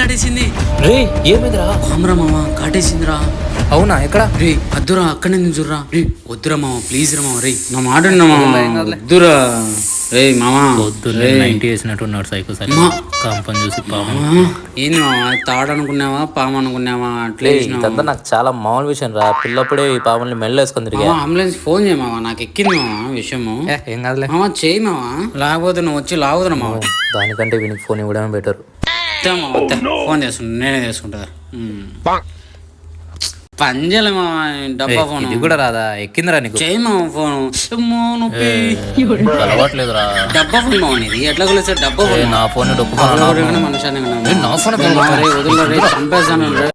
కాటేసింది. రే ఏమైందిరా? పామురా మామ కాటేసిందిరా. అవునా ఎక్కడ? రే వద్దురా అక్కడే నించుర్రా. రే వద్దురా మామ ప్లీజ్ రా మామ. రే నా మాట విన్నా మామ వద్దురా. రే మామ పొద్దున్నే 90 వేసినట్టున్నాడు సైకో సైకో. కంపని చూసి పాము. ఏంది మామ తాడు అనుకున్నావా పాము అనుకున్నావా అట్లే ఇదంతా నాకు చాలా మామూలు విషయం రా. పిల్లప్పుడే ఈ పాముల్ని మెల్ల వేసుకొని తిరిగా. అంబులెన్స్ ఫోన్ చేయ మామ నాకు ఎక్కింది మామ విషయము. ఏం కాదులే మామ చేయి మామ లేకపోతే నువ్వు వచ్చి లాగుతున్నా మామ. దానికంటే వీనికి ఫోన్ ఇవ్వడమే బెటర్. ఫోన్ చేసుకుంటా నేనే చేసుకుంటా. పంజలే మామ డబ్బా ఫోన్ ఇది కూడా రాదా? ఎక్కిందిరా నీకు? చేయి మామ ఫోన్. అలవాట్లేదురా. డబ్బా ఫోన్ మామ ఇది ఎట్లా కొలిసే డబ్బా ఫోన్. నా ఫోన్ డొక్కు మనుషాన్ని నా ఫోన్ వదిలేదు చంపేస్తాను.